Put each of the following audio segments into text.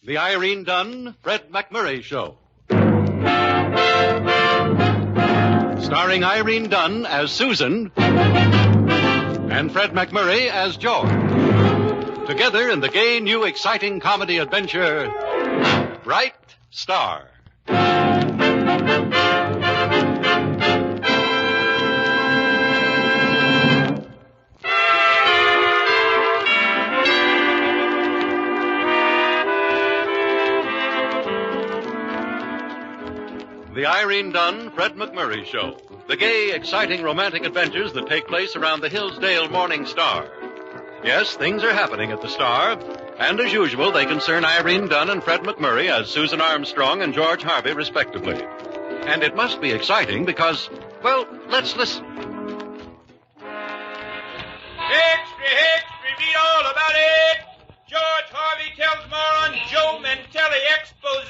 The Irene Dunn, Fred McMurray Show. Starring Irene Dunn as Susan and Fred McMurray as George. Together in the gay, new, exciting comedy adventure, Bright Star. The Irene Dunn, Fred McMurray Show. The gay, exciting, romantic adventures that take place around the Hillsdale Morning Star. Yes, things are happening at the Star, and as usual, they concern Irene Dunn and Fred McMurray as Susan Armstrong and George Harvey, respectively. And it must be exciting because, well, let's listen. Extra, read all about it. George Harvey tells more on Joe Mantelli expose.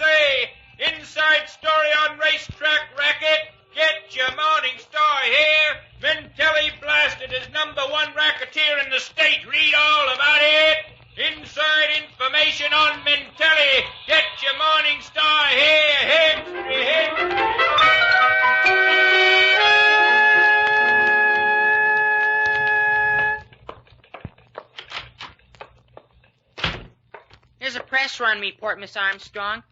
Inside story on racetrack racket. Get your Morning Star here. Mantelli blasted as #1 racketeer in the state. Read all about it. Inside information on Mantelli. Get your Morning Star here. Here's a press run report, Miss Armstrong.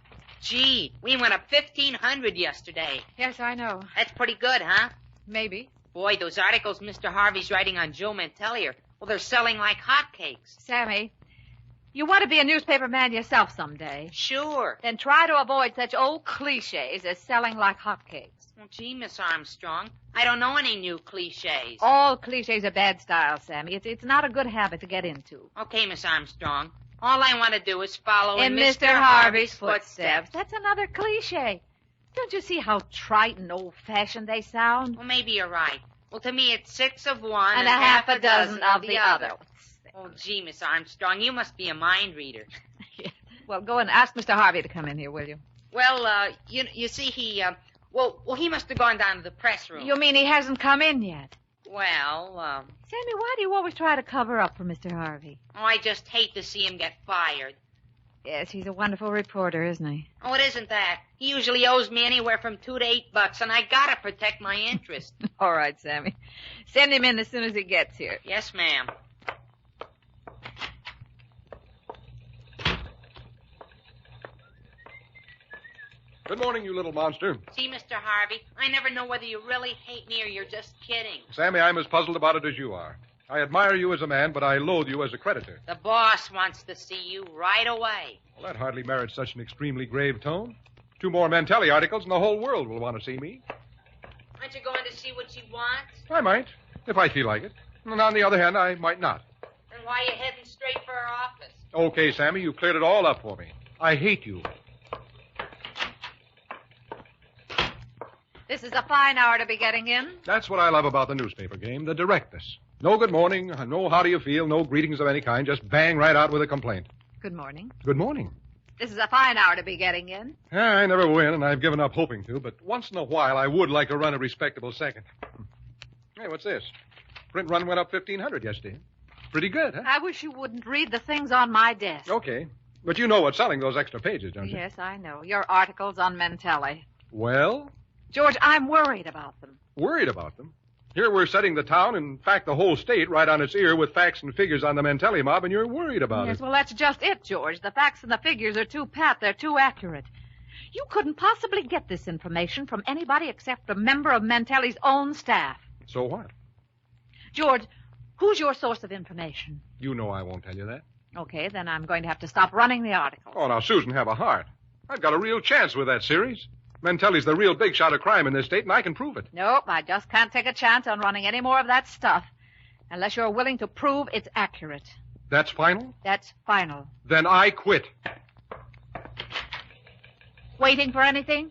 Gee, we went up 1,500 yesterday. Yes, I know. That's pretty good, huh? Maybe. Boy, those articles Mr. Harvey's writing on Joe Mantelli they're selling like hotcakes. Sammy, you want to be a newspaper man yourself someday. Sure. Then try to avoid such old cliches as selling like hotcakes. Well, gee, Miss Armstrong, I don't know any new cliches. All cliches are bad style, Sammy. It's not a good habit to get into. Okay, Miss Armstrong. All I want to do is follow in Mr. Harvey's footsteps. That's another cliche. Don't you see how trite and old-fashioned they sound? Well, maybe you're right. Well, to me, it's 6 of one and a half a dozen of the other. Oh, gee, Miss Armstrong, you must be a mind reader. Yeah. Well, go and ask Mr. Harvey to come in here, will you? Well, you see, he must have gone down to the press room. You mean he hasn't come in yet? Well, Sammy, why do you always try to cover up for Mr. Harvey? Oh, I just hate to see him get fired. Yes, he's a wonderful reporter, isn't he? Oh, it isn't that. He usually owes me anywhere from $2 to $8, and I gotta protect my interest. All right, Sammy. Send him in as soon as he gets here. Yes, ma'am. Good morning, you little monster. See, Mr. Harvey, I never know whether you really hate me or you're just kidding. Sammy, I'm as puzzled about it as you are. I admire you as a man, but I loathe you as a creditor. The boss wants to see you right away. Well, that hardly merits such an extremely grave tone. 2 more Mantelli articles and the whole world will want to see me. Aren't you going to see what she wants? I might, if I feel like it. And on the other hand, I might not. Then why are you heading straight for her office? Okay, Sammy, you cleared it all up for me. I hate you. This is a fine hour to be getting in. That's what I love about the newspaper game, the directness. No good morning, no how do you feel, no greetings of any kind. Just bang right out with a complaint. Good morning. Good morning. This is a fine hour to be getting in. I never win, and I've given up hoping to, but once in a while I would like to run a respectable second. Hey, what's this? Print run went up 1,500 yesterday. Pretty good, huh? I wish you wouldn't read the things on my desk. Okay. But you know what's selling those extra pages, don't you? Yes, I know. Your articles on Mantelli. Well? George, I'm worried about them. Worried about them? Here we're setting the town, in fact, the whole state, right on its ear with facts and figures on the Mantelli mob, and you're worried about it. Yes, well, that's just it, George. The facts and the figures are too pat. They're too accurate. You couldn't possibly get this information from anybody except a member of Mantelli's own staff. So what? George, who's your source of information? You know I won't tell you that. Okay, then I'm going to have to stop running the article. Oh, now, Susan, have a heart. I've got a real chance with that series. Mantelli's the real big shot of crime in this state, and I can prove it. Nope, I just can't take a chance on running any more of that stuff unless you're willing to prove it's accurate. That's final? That's final. Then I quit. Waiting for anything?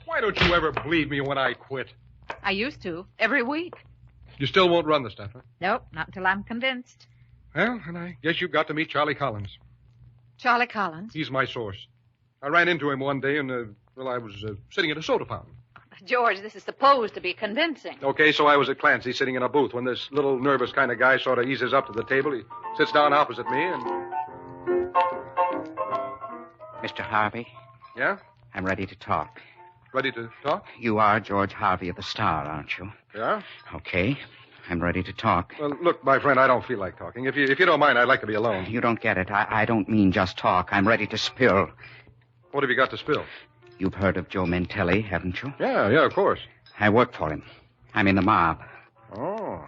Why don't you ever believe me when I quit? I used to, every week. You still won't run the stuff, huh? Nope, not until I'm convinced. Well, and I guess you've got to meet Charlie Collins. Charlie Collins? He's my source. I ran into him one day, and, I was sitting at a soda fountain. George, this is supposed to be convincing. Okay, so I was at Clancy sitting in a booth when this little nervous kind of guy sort of eases up to the table. He sits down opposite me, and... Mr. Harvey, Yeah? I'm ready to talk. Ready to talk? You are George Harvey of the Star, aren't you? Yeah? Okay. I'm ready to talk. Well, look, my friend, I don't feel like talking. If you don't mind, I'd like to be alone. You don't get it. I don't mean just talk. I'm ready to spill. What have you got to spill? You've heard of Joe Mentelli, haven't you? Yeah, of course. I work for him. I'm in the mob. Oh.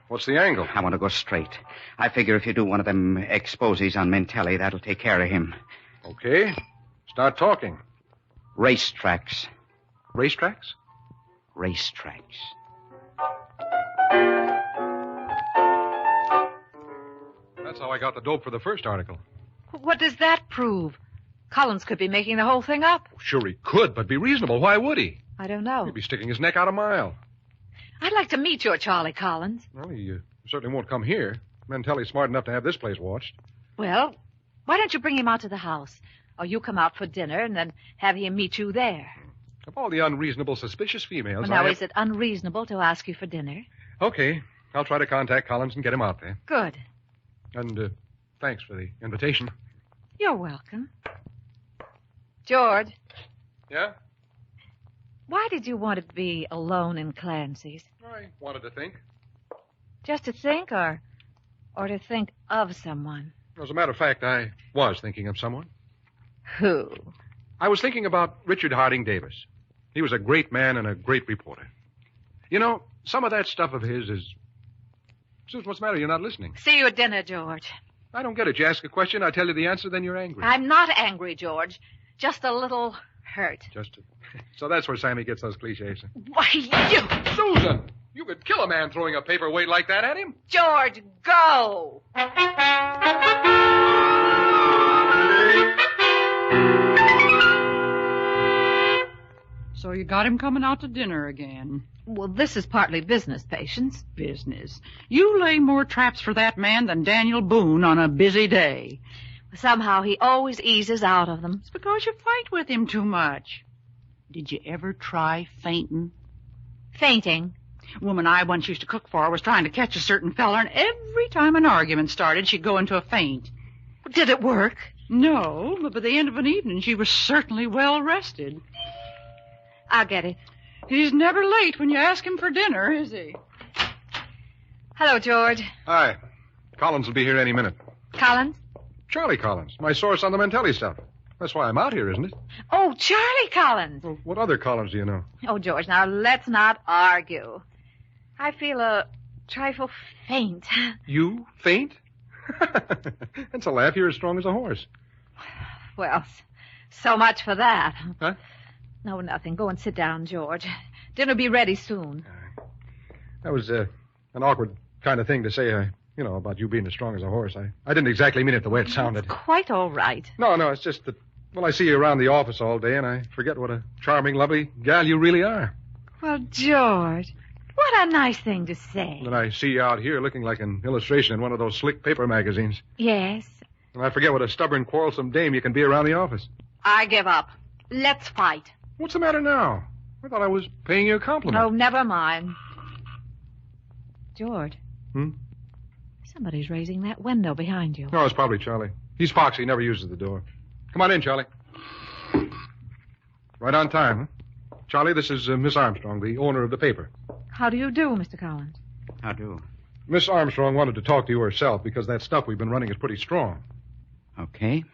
What's the angle? I want to go straight. I figure if you do one of them exposes on Mentelli, that'll take care of him. Okay. Start talking. Racetracks. Racetracks? Racetracks. That's how I got the dope for the first article. What does that prove? Collins could be making the whole thing up. Sure he could, but be reasonable. Why would he? I don't know. He'd be sticking his neck out a mile. I'd like to meet your Charlie Collins. Well, he certainly won't come here. Mentelli's smart enough to have this place watched. Well, why don't you bring him out to the house? Or you come out for dinner and then have him meet you there. Of all the unreasonable, suspicious females, Well, now, is it unreasonable to ask you for dinner? Okay. I'll try to contact Collins and get him out there. Good. And thanks for the invitation. You're welcome. George, Yeah? why did you want to be alone in Clancy's? I wanted to think. Just to think or to think of someone? As a matter of fact, I was thinking of someone. Who? I was thinking about Richard Harding Davis. He was a great man and a great reporter. You know, some of that stuff of his is... Susan, what's the matter? You're not listening. See you at dinner, George. I don't get it. You ask a question, I tell you the answer, then you're angry. I'm not angry, George. Just a little hurt. So that's where Sammy gets those cliches. Why, you... Susan! You could kill a man throwing a paperweight like that at him. George, go! So you got him coming out to dinner again. Well, this is partly business, Patience. Business. You lay more traps for that man than Daniel Boone on a busy day. Somehow he always eases out of them. It's because you fight with him too much. Did you ever try fainting? Fainting? Woman I once used to cook for was trying to catch a certain feller, and every time an argument started, she'd go into a faint. Did it work? No, but by the end of an evening, she was certainly well rested. I'll get it. He's never late when you ask him for dinner, is he? Hello, George. Hi. Collins will be here any minute. Collins? Charlie Collins, my source on the Mentelli stuff. That's why I'm out here, isn't it? Oh, Charlie Collins. Well, what other Collins do you know? Oh, George, now let's not argue. I feel a trifle faint. You faint? That's a laugh. You're as strong as a horse. Well, so much for that. Huh? No, nothing. Go and sit down, George. Dinner'll be ready soon. That was an awkward kind of thing to say, about you being as strong as a horse. I didn't exactly mean it the way it sounded. Quite all right. No, it's just that, well, I see you around the office all day, and I forget what a charming, lovely gal you really are. Well, George, what a nice thing to say. And then I see you out here looking like an illustration in one of those slick paper magazines. Yes. And I forget what a stubborn, quarrelsome dame you can be around the office. I give up. Let's fight. What's the matter now? I thought I was paying you a compliment. Oh, never mind. George. Hmm? Somebody's raising that window behind you. No, it's probably Charlie. He's foxy, never uses the door. Come on in, Charlie. Right on time, huh? Charlie, this is Miss Armstrong, the owner of the paper. How do you do, Mr. Collins? How do? Miss Armstrong wanted to talk to you herself because that stuff we've been running is pretty strong. Okay.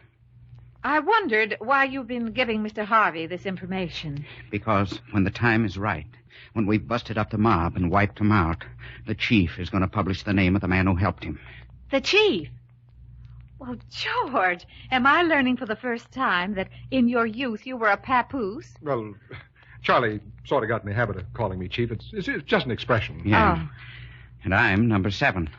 I wondered why you've been giving Mr. Harvey this information. Because when the time is right, when we've busted up the mob and wiped him out, the chief is going to publish the name of the man who helped him. The chief? Well, George, am I learning for the first time that in your youth you were a papoose? Well, Charlie sort of got in the habit of calling me Chief. It's just an expression. Yeah. Oh. And I'm number 7.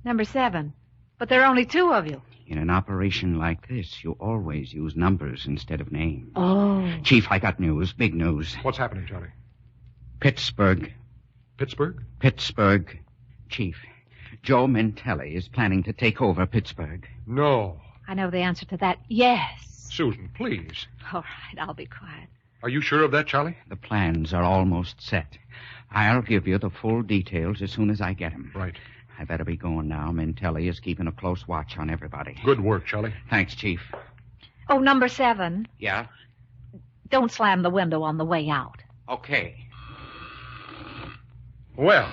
Number 7. But there are only 2 of you. In an operation like this, you always use numbers instead of names. Oh. Chief, I got news. Big news. What's happening, Charlie? Pittsburgh. Pittsburgh? Pittsburgh. Chief, Joe Mentelli is planning to take over Pittsburgh. No. I know the answer to that. Yes. Susan, please. All right, I'll be quiet. Are you sure of that, Charlie? The plans are almost set. I'll give you the full details as soon as I get them. Right. I better be going now. Mentelli is keeping a close watch on everybody. Good work, Charlie. Thanks, Chief. Oh, number 7. Yeah? Don't slam the window on the way out. Okay. Well,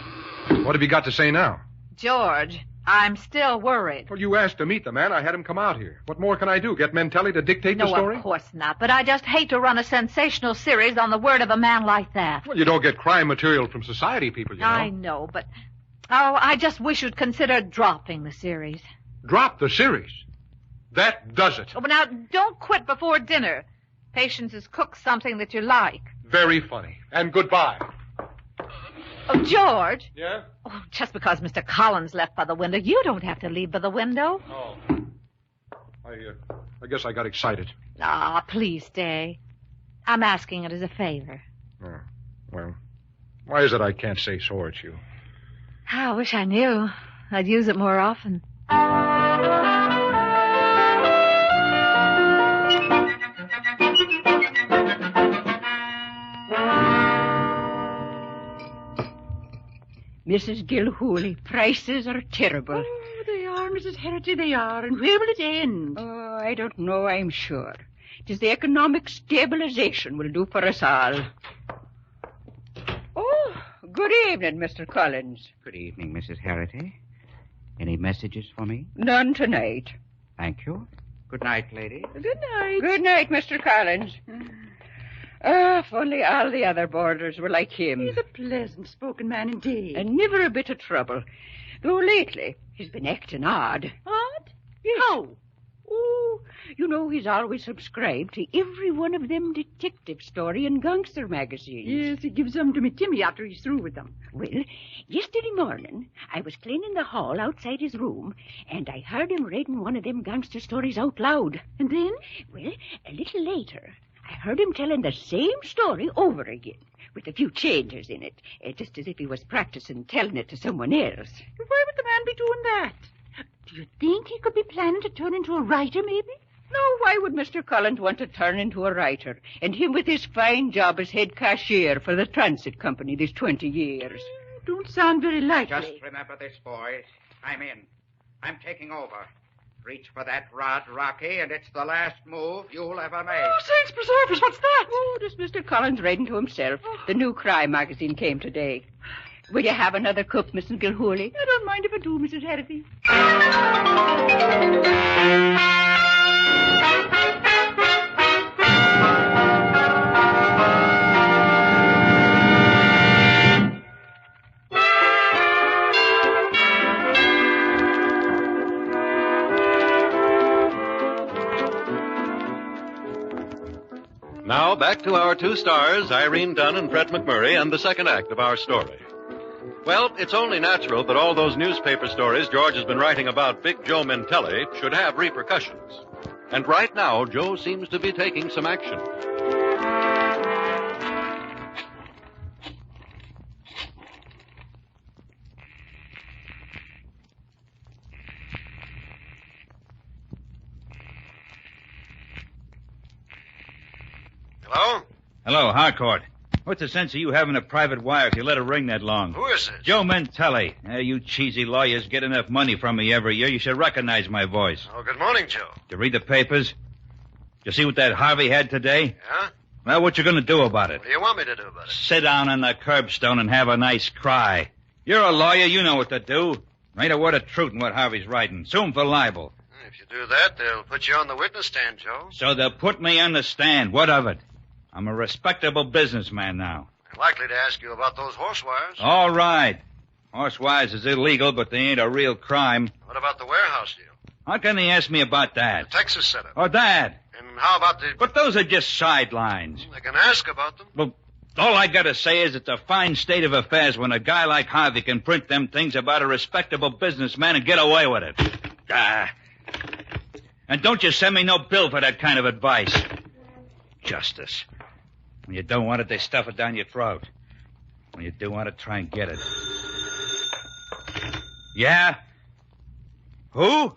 what have you got to say now? George, I'm still worried. Well, you asked to meet the man. I had him come out here. What more can I do? Get Mentelli to dictate the story? No, of course not. But I just hate to run a sensational series on the word of a man like that. Well, you don't get crime material from society people, you know. I know, but... Oh, I just wish you'd consider dropping the series. Drop the series. That does it. Oh, but now, don't quit before dinner. Patience has cooked something that you like. Very funny. And goodbye. Oh, George. Yeah? Oh, just because Mr. Collins left by the window, you don't have to leave by the window. Oh. I guess I got excited. Ah, please stay. I'm asking it as a favor. Oh, well, why is it I can't say so at you? I wish I knew. I'd use it more often. Mrs. Gilhooly, prices are terrible. Oh, they are, Mrs. Herity, they are. And where will it end? Oh, I don't know, I'm sure. It is the economic stabilization will do for us all. Oh, good evening, Mr. Collins. Good evening, Mrs. Herity. Any messages for me? None tonight. Thank you. Good night, lady. Good night. Good night, Mr. Collins. If only all the other boarders were like him. He's a pleasant-spoken man indeed. And never a bit of trouble. Though lately, he's been acting odd. Odd? Yes. How? Oh, you know he's always subscribed to every one of them detective story and gangster magazines. Yes, he gives them to me Timmy after he's through with them. Well, yesterday morning, I was cleaning the hall outside his room, and I heard him reading one of them gangster stories out loud. And then? Well, a little later, I heard him telling the same story over again, with a few changes in it, just as if he was practicing telling it to someone else. Why would the man be doing that? Do you think he could be planning to turn into a writer, maybe? No, why would Mr. Collins want to turn into a writer, and him with his fine job as head cashier for the transit company these 20 years? Don't sound very likely. Just remember this, boys. I'm in. I'm taking over. Reach for that rod, Rocky, and it's the last move you'll ever make. Oh, sakes preserve us, what's that? Oh, just Mr. Collins reading to himself. The new crime magazine came today. Will you have another cook, Mrs. Gilhooly? I don't mind if I do, Mrs. Herity. Now, back to our two stars, Irene Dunn and Fred McMurray, and the second act of our story. Well, it's only natural that all those newspaper stories George has been writing about Big Joe Mentelli should have repercussions. And right now, Joe seems to be taking some action. Hello? Hello, Harcourt. What's the sense of you having a private wire if you let it ring that long? Who is it? Joe Mentelli. You cheesy lawyers get enough money from me every year. You should recognize my voice. Oh, good morning, Joe. Did you read the papers? Did you see what that Harvey had today? Yeah? Well, what you going to do about it? What do you want me to do about it? Sit down on the curbstone and have a nice cry. You're a lawyer. You know what to do. Ain't a word of truth in what Harvey's writing. Sue him for libel. If you do that, they'll put you on the witness stand, Joe. So they'll put me on the stand. What of it? I'm a respectable businessman now. They're likely to ask you about those horse wires. All right. Horse wires is illegal, but they ain't a real crime. What about the warehouse deal? How can they ask me about that? The Texas setup. Or that? And how about the... But those are just sidelines. They can ask about them. Well, all I gotta say is it's a fine state of affairs when a guy like Harvey can print them things about a respectable businessman and get away with it. And don't you send me no bill for that kind of advice. Justice. When you don't want it, they stuff it down your throat. When you do want it, try and get it. Yeah? Who?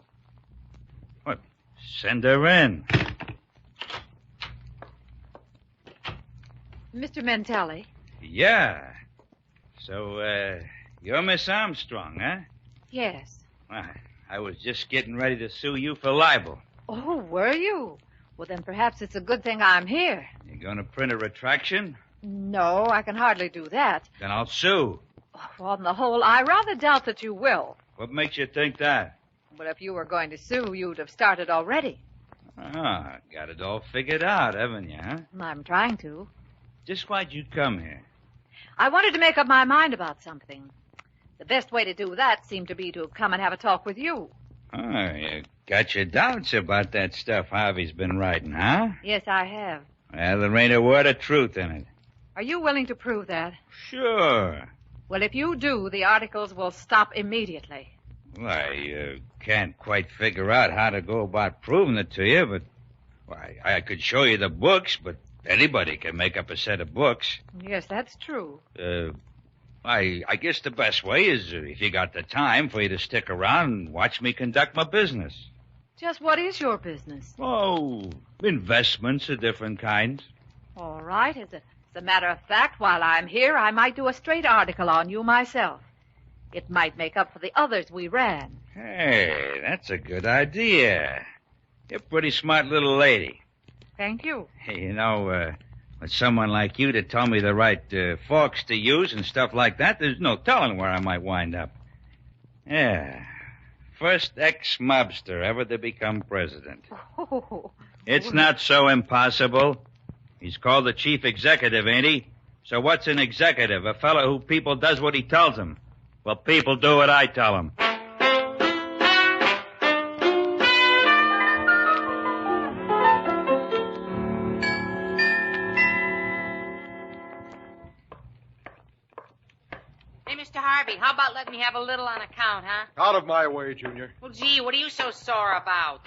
What? Send her in. Mr. Mentelli. Yeah. So, you're Miss Armstrong, huh? Yes. Well, I was just getting ready to sue you for libel. Oh, were you? Well, then perhaps it's a good thing I'm here. You going to print a retraction? No, I can hardly do that. Then I'll sue. On the whole, I rather doubt that you will. What makes you think that? But if you were going to sue, you'd have started already. Ah, got it all figured out, haven't you, huh? I'm trying to. Just why'd you come here? I wanted to make up my mind about something. The best way to do that seemed to be to come and have a talk with you. Oh, you got your doubts about that stuff Harvey's been writing, huh? Yes, I have. Well, there ain't a word of truth in it. Are you willing to prove that? Sure. Well, if you do, the articles will stop immediately. Well, I can't quite figure out how to go about proving it to you, but I could show you the books, but anybody can make up a set of books. Yes, that's true. I guess the best way is, if you got the time, for you to stick around and watch me conduct my business. Just what is your business? Oh, investments of different kinds. All right. As a matter of fact, while I'm here, I might do a straight article on you myself. It might make up for the others we ran. Hey, that's a good idea. You're a pretty smart little lady. Thank you. Hey, you know, with someone like you to tell me the right forks to use and stuff like that, there's no telling where I might wind up. Yeah. First ex-mobster ever to become president. Oh. It's not so impossible. He's called the chief executive, ain't he? So what's an executive? A fellow who people does what he tells them. Well, people do what I tell them. Hey, Mr. Harvey, how about letting me have a little on account, huh? Out of my way, Junior. Well, gee, what are you so sore about?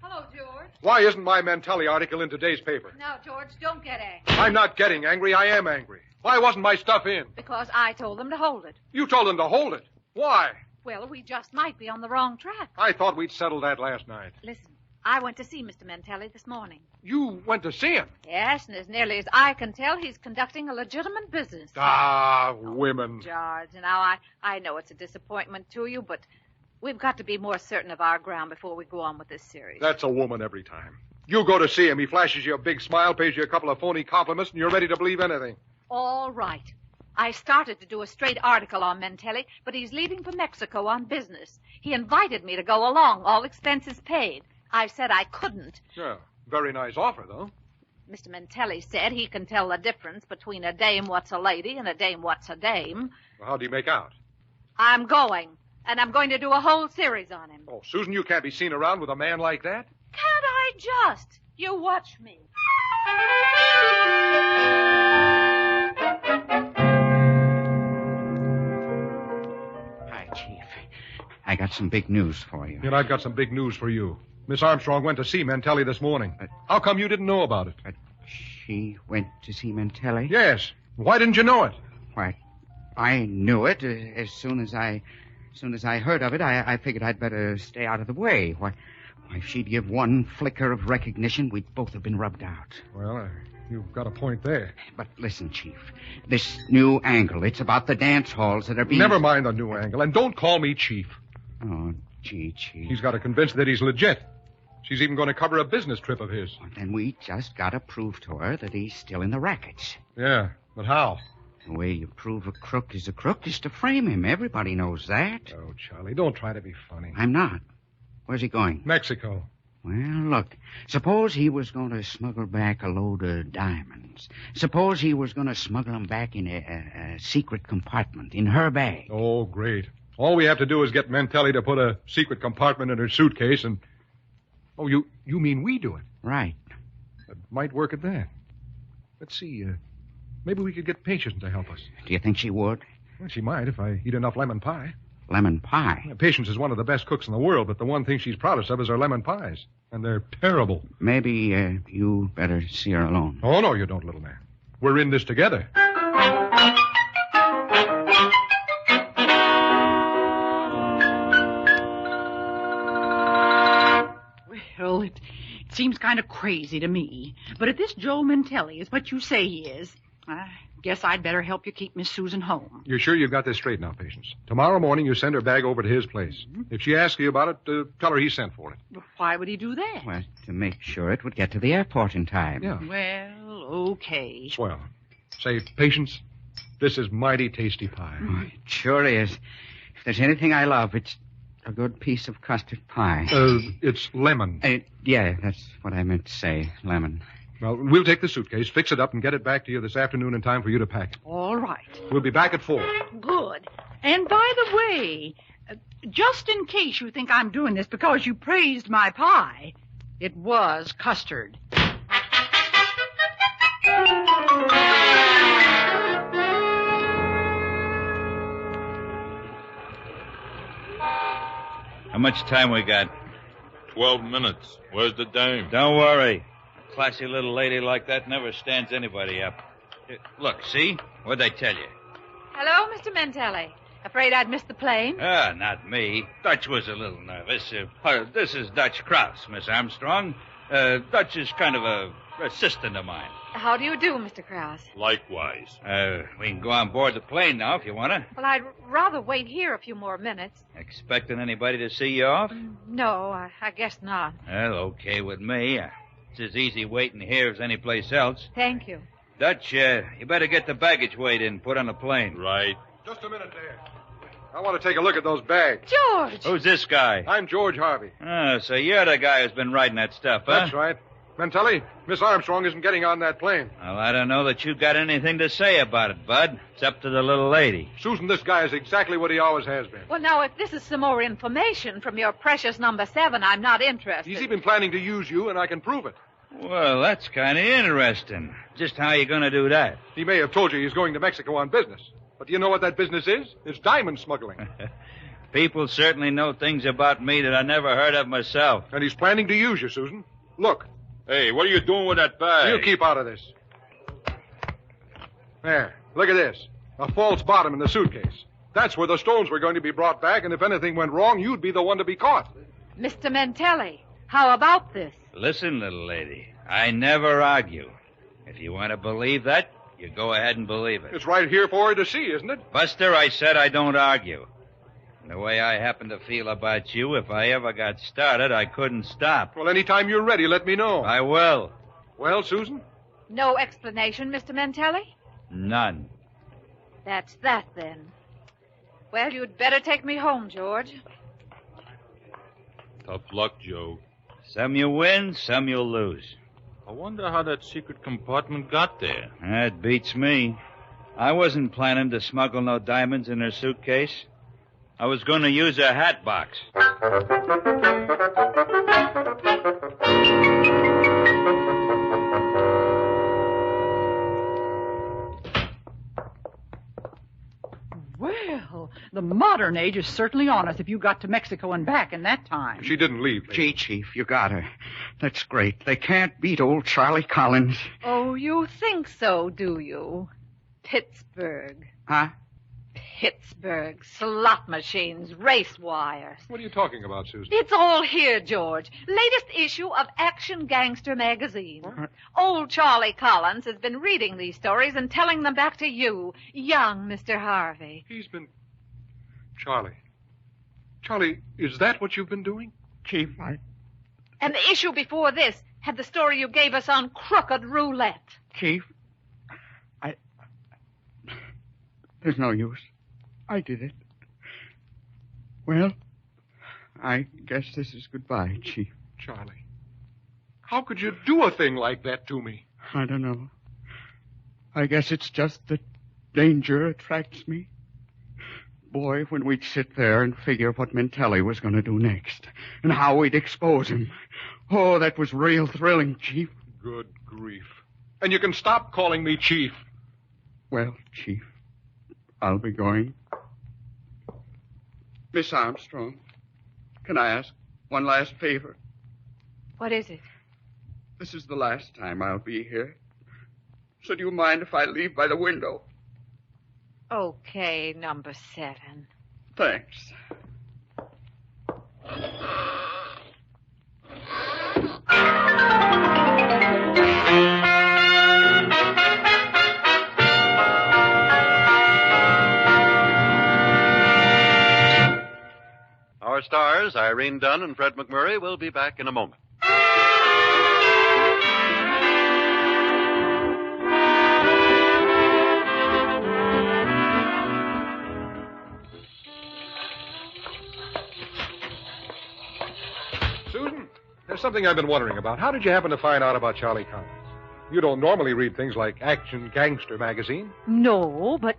Hello, George. Why isn't my Mantelli article in today's paper? Now, George, don't get angry. I'm not getting angry. I am angry. Why wasn't my stuff in? Because I told them to hold it. You told them to hold it. Why? Well, we just might be on the wrong track. I thought we'd settled that last night. Listen, I went to see Mr. Mantelli this morning. You went to see him? Yes, and as nearly as I can tell, he's conducting a legitimate business. Ah, women. George, now I know it's a disappointment to you, but we've got to be more certain of our ground before we go on with this series. That's a woman every time. You go to see him, he flashes you a big smile, pays you a couple of phony compliments, and you're ready to believe anything. All right. I started to do a straight article on Mantelli, but he's leaving for Mexico on business. He invited me to go along, all expenses paid. I said I couldn't. Yeah, very nice offer, though. Mr. Mantelli said he can tell the difference between a dame what's a lady and a dame what's a dame. Well, how do you make out? I'm going, and I'm going to do a whole series on him. Oh, Susan, you can't be seen around with a man like that. Can't I just? You watch me. Hi, Chief. I got some big news for you. And I've got some big news for you. Miss Armstrong went to see Mantelli this morning. How come you didn't know about it? But she went to see Mantelli? Yes. Why didn't you know it? Why, I knew it. As soon as I heard of it, I figured I'd better stay out of the way. Why, if she'd give one flicker of recognition, we'd both have been rubbed out. Well, you've got a point there. But listen, Chief. This new angle, it's about the dance halls that are being... Never mind the new angle, and don't call me Chief. Oh, gee, Chief. He's got to convince her that he's legit. She's even going to cover a business trip of his. Well, then we just got to prove to her that he's still in the rackets. Yeah, but how? The way you prove a crook is to frame him. Everybody knows that. Oh, Charlie, don't try to be funny. I'm not. Where's he going? Mexico. Well, look, suppose he was going to smuggle back a load of diamonds. Suppose he was going to smuggle them back in a secret compartment in her bag. Oh, great. All we have to do is get Mantelli to put a secret compartment in her suitcase and... Oh, you mean we do it? Right. That might work at that. Let's see, maybe we could get Patience to help us. Do you think she would? Well, she might if I eat enough lemon pie. Lemon pie? Patience is one of the best cooks in the world, but the one thing she's proudest of is her lemon pies. And they're terrible. Maybe you better see her alone. Oh, no, you don't, little man. We're in this together. Well, it seems kind of crazy to me. But if this Joe Mantelli is what you say he is, Guess I'd better help you keep Miss Susan home. You're sure you've got this straight now, Patience? Tomorrow morning you send her bag over to his place. If she asks you about it, tell her he sent for it. Why would he do that? Well, to make sure it would get to the airport in time. Yeah. Well, okay. Swell. Say, Patience, this is mighty tasty pie. Oh, it sure is. If there's anything I love, it's a good piece of custard pie. It's lemon. Yeah, that's what I meant to say, lemon. Well, we'll take the suitcase, fix it up, and get it back to you this afternoon in time for you to pack it. All right. We'll be back at 4. Good. And by the way, just in case you think I'm doing this because you praised my pie, it was custard. How much time we got? 12 minutes. Where's the dame? Don't worry. A classy little lady like that never stands anybody up. Look, see? What'd they tell you? Hello, Mr. Mentelli. Afraid I'd missed the plane? Not me. Dutch was a little nervous. This is Dutch Krause, Miss Armstrong. Dutch is kind of a assistant of mine. How do you do, Mr. Krause? Likewise. We can go on board the plane now if you want to. Well, I'd rather wait here a few more minutes. Expecting anybody to see you off? No, I guess not. Well, okay with me. It's as easy waiting here as any place else. Thank you. Dutch, you better get the baggage weighed in and put on the plane. Right. Just a minute there. I want to take a look at those bags. George! Who's this guy? I'm George Harvey. So you're the guy who's been writing that stuff, huh? That's right. Mentelli, Miss Armstrong isn't getting on that plane. Well, I don't know that you got anything to say about it, Bud. It's up to the little lady. Susan, this guy is exactly what he always has been. Well, now, if this is some more information from your precious number 7, I'm not interested. He's even planning to use you, and I can prove it. Well, that's kind of interesting. Just how you going to do that? He may have told you he's going to Mexico on business. But do you know what that business is? It's diamond smuggling. People certainly know things about me that I never heard of myself. And he's planning to use you, Susan. Look. Hey, what are you doing with that bag? You keep out of this. There. Look at this. A false bottom in the suitcase. That's where the stones were going to be brought back, and if anything went wrong, you'd be the one to be caught. Mr. Mentelli, how about this? Listen, little lady, I never argue. If you want to believe that, you go ahead and believe it. It's right here for her to see, isn't it? Buster, I said I don't argue. The way I happen to feel about you, if I ever got started, I couldn't stop. Well, anytime you're ready, let me know. I will. Well, Susan? No explanation, Mr. Mentelli? None. That's that, then. Well, you'd better take me home, George. Tough luck, Joe. Some you win, some you'll lose. I wonder how that secret compartment got there. That beats me. I wasn't planning to smuggle no diamonds in her suitcase. I was going to use her hat box. Well, the modern age is certainly on us if you got to Mexico and back in that time. She didn't leave. Gee, Chief, you got her. That's great. They can't beat old Charlie Collins. Oh, you think so, do you? Pittsburgh. Huh? Pittsburgh. Slot machines, race wires. What are you talking about, Susan? It's all here, George. Latest issue of Action Gangster magazine. What? Old Charlie Collins has been reading these stories and telling them back to you, young Mr. Harvey. He's been... Charlie, is that what you've been doing? Chief, And the issue before this had the story you gave us on crooked roulette. Chief, there's no use. I did it. Well, I guess this is goodbye, Chief. Charlie, how could you do a thing like that to me? I don't know. I guess it's just that danger attracts me. Boy, when we'd sit there and figure what Mentelli was going to do next and how we'd expose him. Oh, that was real thrilling, Chief. Good grief. And you can stop calling me Chief. Well, Chief, I'll be going. Miss Armstrong, can I ask one last favor? What is it? This is the last time I'll be here. So do you mind if I leave by the window? Okay, number 7. Thanks. stars, Irene Dunn and Fred McMurray, will be back in a moment. Susan, there's something I've been wondering about. How did you happen to find out about Charlie Collins? You don't normally read things like Action Gangster magazine. No, but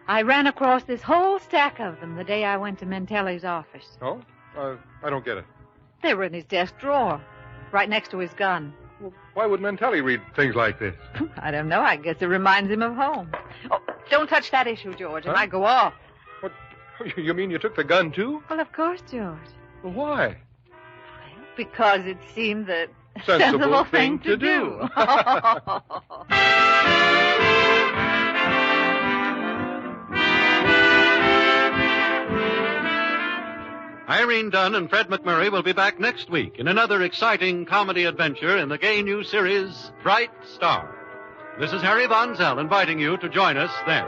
I ran across this whole stack of them the day I went to Mentelli's office. Oh? I don't get it. They were in his desk drawer, right next to his gun. Well, why would Mentelli read things like this? I don't know. I guess it reminds him of home. Oh, don't touch that issue, George. It might go off. What? You mean you took the gun, too? Well, of course, George. Well, why? Because it seemed the sensible thing to do. Irene Dunn and Fred McMurray will be back next week in another exciting comedy adventure in the gay new series, Bright Star. This is Harry Von Zell inviting you to join us then.